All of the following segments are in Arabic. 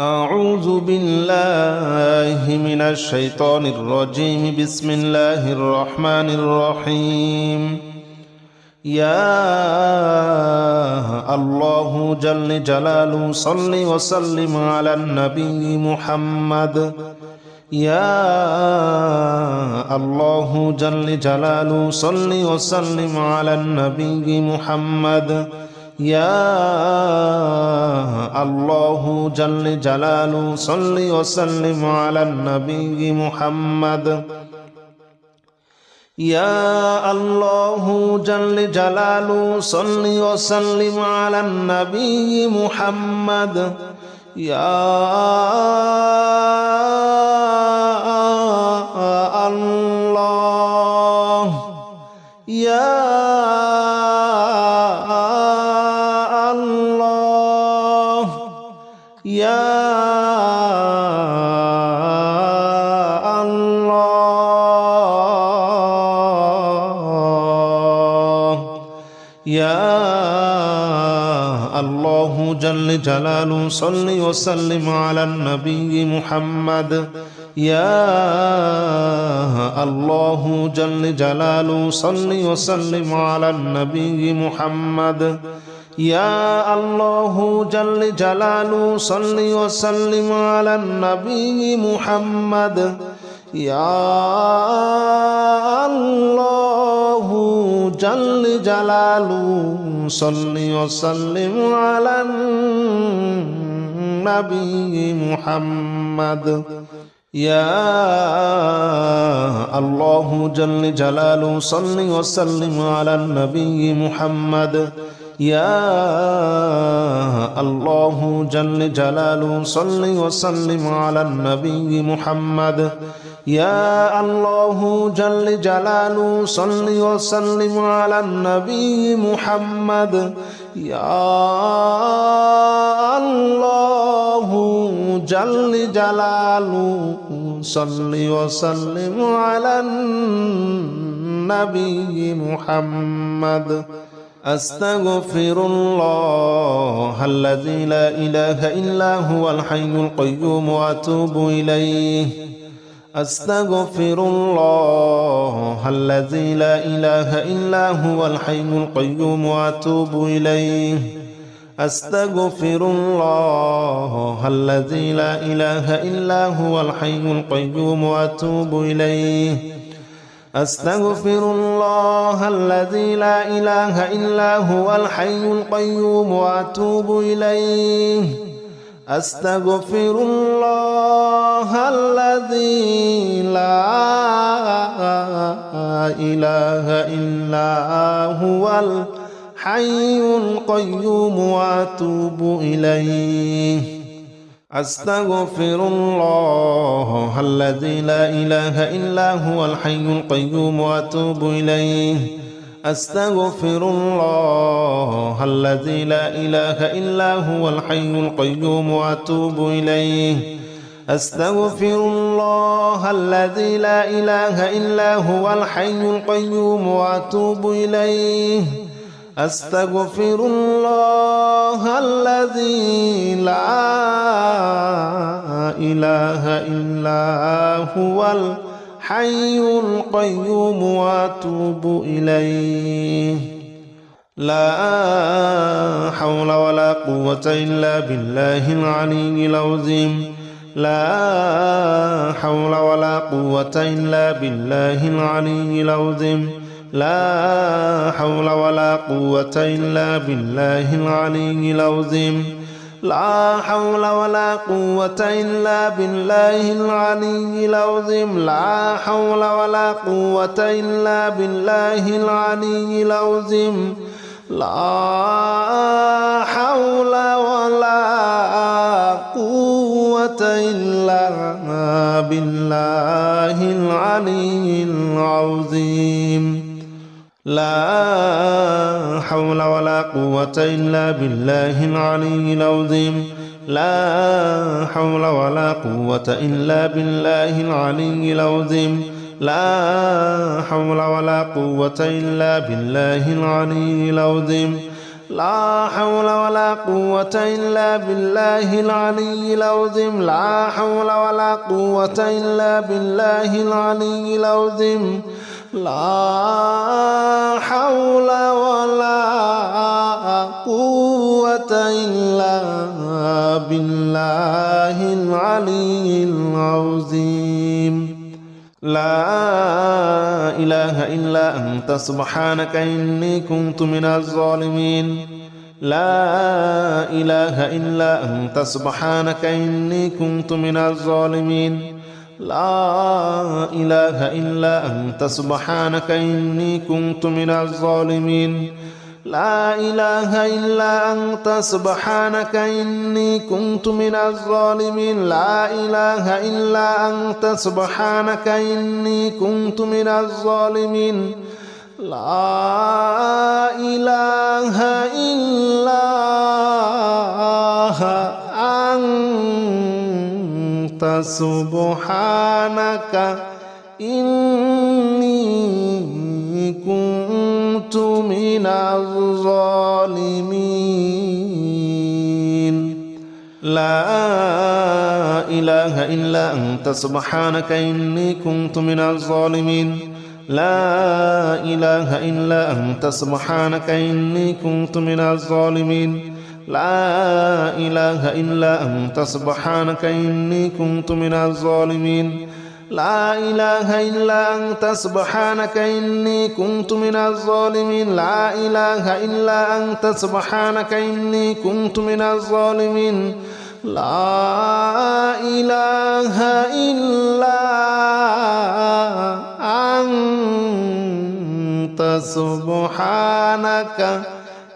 أعوذ بالله من الشيطان الرجيم. بسم الله الرحمن الرحيم. يا الله جل جلاله صل وسلم على النبي محمد. يا الله جل جلاله صل وسلم على النبي محمد. يا الله جل جلاله صل وسلم على النبي محمد. يا الله جل جلاله صل وسلم على النبي محمد. يا الله يا يا الله يا الله جل جلاله صل وسلم على النبي محمد. يا الله جل جلاله صل وسلم على النبي محمد. يا الله جل جلاله صل وسلم على النبي محمد. يا الله جل جلاله صل وسلم على النبي محمد. يا الله جل جلاله صل وسلم على النبي محمد. يا الله جل جلاله صل وسلم على النبي محمد. يا الله جل جلاله صل وسلم على النبي محمد. يا الله جل جلاله صل وسلم على النبي محمد. أستغفر الله الذي لا إله إلا هو الحي القيوم وأتوب إليه. أستغفر الله الذي لا إله إلا هو الحي القيوم وأتوب إليه. أستغفر الله الذي لا إله إلا هو الحي القيوم وأتوب إليه. أستغفر الله الذي لا إله إلا هو الحي القيوم وأتوب إليه. أستغفر الله الذي لا إله إلا هو الحي القيوم وأتوب إليه. أستغفر الله الذي لا إله إلا هو الحي القيوم وأتوب إليه. أستغفر الله الذي لا إله إلا هو الحي القيوم وأتوب إليه. أستغفر الله الذي لا إله إلا هو الحي القيوم وأتوب إليه. أستغفر الله الذي لا إله إلا هو الحي القيوم وأتوب إليه. لا حول ولا قوة إلا بالله العلي العظيم. لا حول ولا قوة إلا بالله العلي العظيم. لا حول ولا قوة إلا بالله العلي العظيم. لا حول ولا قوة إلا بالله العلي العظيم. لا حول ولا قوة إلا بالله العلي العظيم. لا حول ولا قوة إلا بالله العلي العظيم. لا حول ولا قوة إلا بالله العلي العظيم. لا حول ولا قوة إلا بالله العلي العظيم. لا حول ولا قوة إلا بالله العلي العظيم. لا حول ولا قوة إلا بالله العلي العظيم لا حول ولا قوة إلا بالله العلي العظيم لا حول ولا قوة إلا بالله العلي العظيم لا إله إلا أنت سبحانك إني كنت من الظالمين لا إله إلا أنت سبحانك إني كنت من الظالمين لا إله إلا أنت سبحانك إني كنت من الظالمين لا إله إلا أنت سبحانك إني كنت من الظالمين لا إله إلا أنت سبحانك إني كنت من الظالمين لا إله إلا أنت سبحانك إني كنت من الظالمين لا إله إلا أنت سبحانك إني كنت من الظالمين لا إله إلا أنت سبحانك إني كنت من الظالمين لا إله إلا أنت سبحانك إني كنت من الظالمين لا إله إلا أنت سبحانك إني كنت من الظالمين لا إله إلا أنت سبحانك إني كنت من الظالمين لا إله إلا أنت سبحانك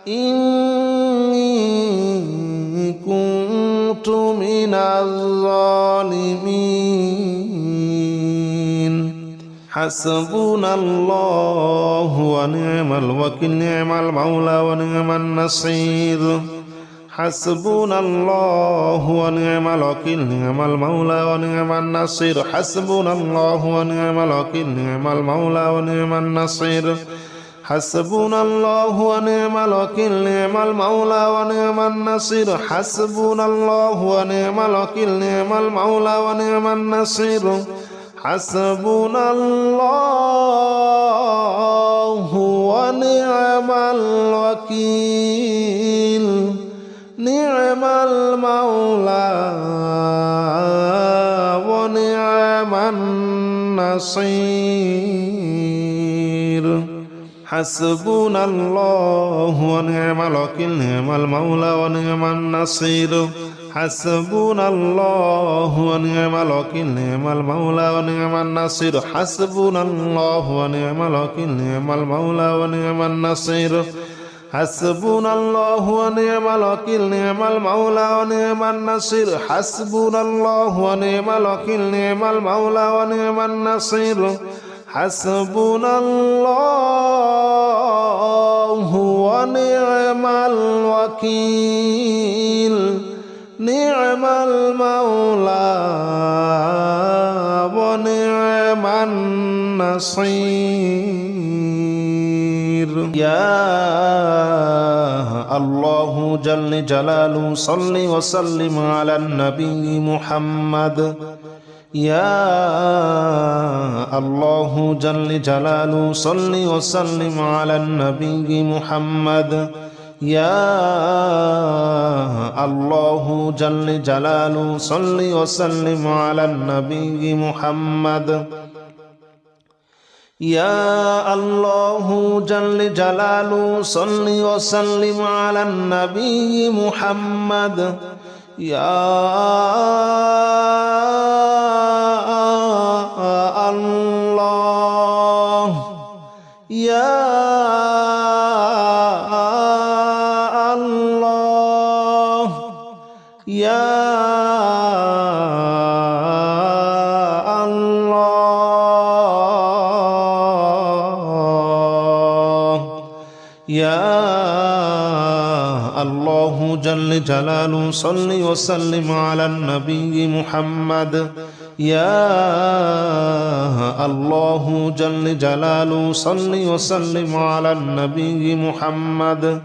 إني كنت من الظالمين حسبنا الله ونعم الوكيل نعم المولى ونعم النصير حسبنا الله ونعم الوكيل نعم المولى ونعم النصير حسبنا الله ونعم الوكيل نعم المولى ونعم النصير حسبنا الله ونعم الوكيل نعم المولى ونعم النصير حسبنا الله ونعم الوكيل نعم المولى ونعم النصير حسبنا الله ونعم الوكيل نعم المولى ونعم النصير حسبنا الله ونعم الوكيل نعم المولى ونعم النصير حسبنا الله ونعم الوكيل نعم المولى ونعم النصير حسبنا الله ونعم الوكيل نعم المولى ونعم النصير حسبنا الله ونعم الوكيل نعم المولى ونعم النصير حسبنا الله ونعم الوكيل نعم المولى ونعم النصير حسبنا الله ونعم الوكيل نعم المولى ونعم النصير يا الله جل جلاله صل وسلم على النبي محمد يا الله جل جلاله صل وسلم على النبي محمد يا الله جل جلاله صل وسلم على النبي محمد يا الله جل جلاله صل وسلم على النبي محمد يا الله يا الله يا الله يا الله جل جلاله صل وسلم على النبي محمد يا الله جل جلاله صل وسلم على النبي محمد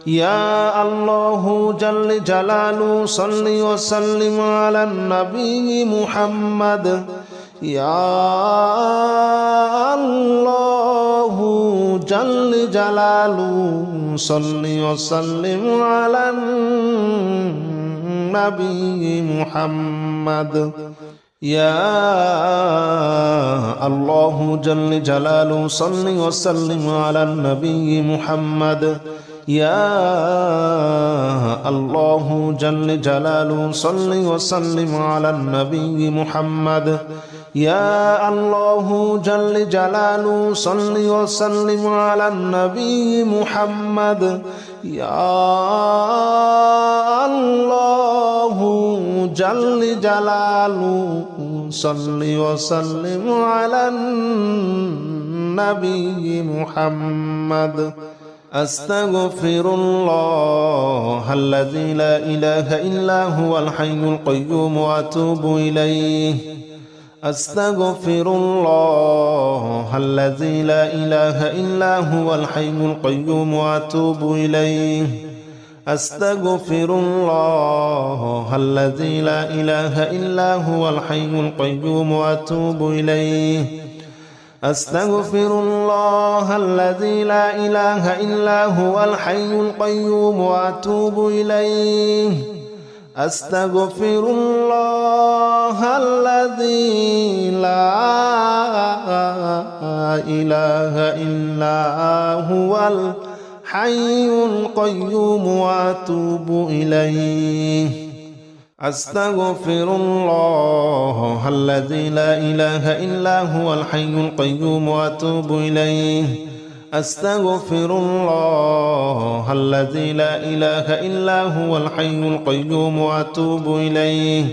يا الله جل جلاله صل وسلم على النبي محمد يا الله جل جلاله صل وسلم على النبي محمد يا الله جل جلاله صل وسلم على النبي محمد يا الله جل جلاله صل وسلم على النبي محمد يا الله جل جلاله صل وسلم على النبي محمد يا الله جل جلاله صل وسلم على النبي محمد أستغفر الله الذي لا إله إلا هو الحي القيوم وأتوب إليه أستغفر الله الذي لا إله إلا هو الحي القيوم وأتوب إليه أستغفر الله الذي لا إله إلا هو الحي القيوم وأتوب إليه أستغفر الله الذي لا إله إلا هو الحي القيوم وأتوب إليه أستغفر الله الذي لا إله إلا هو الحي القيوم وأتوب إليه أستغفر الله الذي لا إله إلا هو الحي القيوم وأتوب إليه أستغفر الله الذي لا إله إلا هو الحي القيوم وأتوب إليه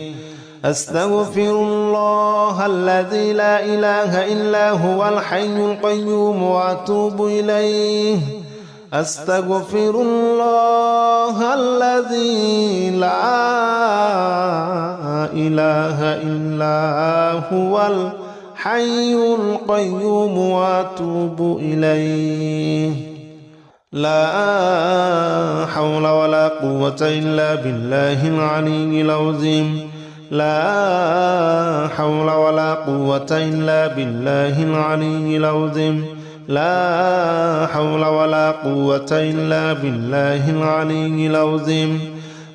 أستغفر الله الذي لا إله إلا هو الحي القيوم وأتوب إليه أستغفر الله الذي لا إله إلا هو الحي القيوم وأتوب إليه لا حول ولا قوة إلا بالله العلي العظيم لا حول ولا قوة إلا بالله العلي العظيم لا حول ولا قوة إلا بالله العلي العظيم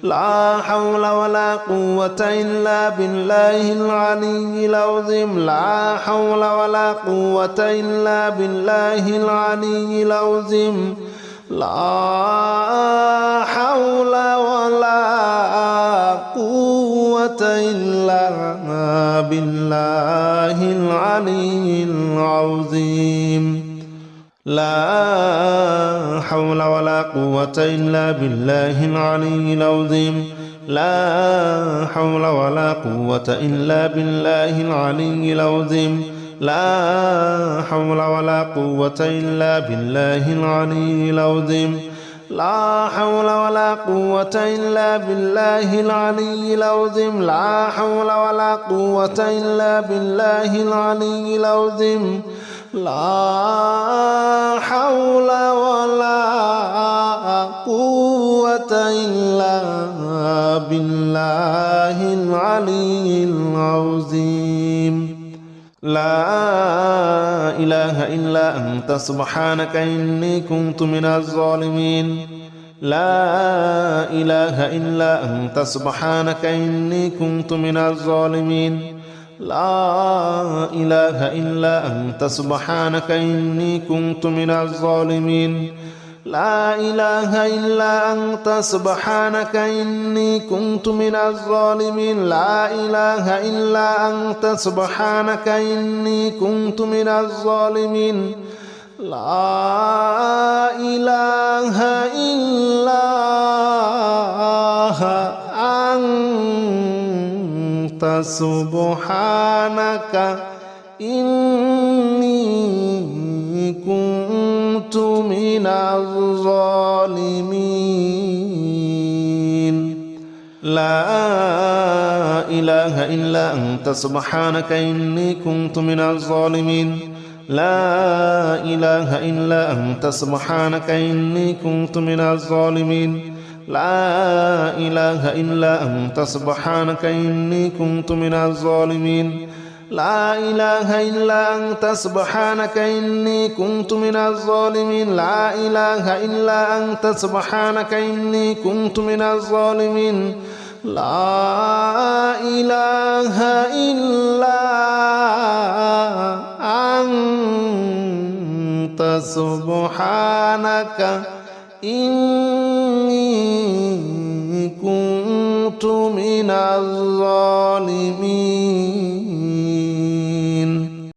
لا حول ولا قوة إلا بالله العلي العظيم لا حول ولا قوة إلا بالله العلي العظيم لا حول ولا قوة إلا بالله العلي العظيم لا حول ولا قوة إلا بالله العلي العظيم لا حول ولا قوة إلا بالله العلي العظيم لا حول ولا قوة إلا بالله العلي العظيم لا حول ولا قوة إلا بالله العلي العظيم لا حول ولا قوة إلا بالله العلي العظيم لا حول ولا قوة إلا بالله العلي العظيم لا إله إلا أنت سبحانك إني كنت من الظالمين لا إله إلا أنت سبحانك إني كنت من الظالمين لا إله إلا أنت سبحانك إني كنت من الظالمين لا إله إلا أنت سبحانك إني كنت من الظالمين لا إله إلا أنت سبحانك إني كنت من الظالمين لا إله إلا أنت سبحانك إني كنت من الظالمين لا إله إلا أنت سبحانك إني كنت من الظالمين لا إله إلا أنت سبحانك إني كنت من الظالمين لا إله إلا أنت سبحانك إني كنت من الظالمين لا إله إلا أنت سبحانك إني كنت من الظالمين لا إله إلا أنت سبحانك إني كنت من الظالمين لا إله إلا أنت سبحانك إني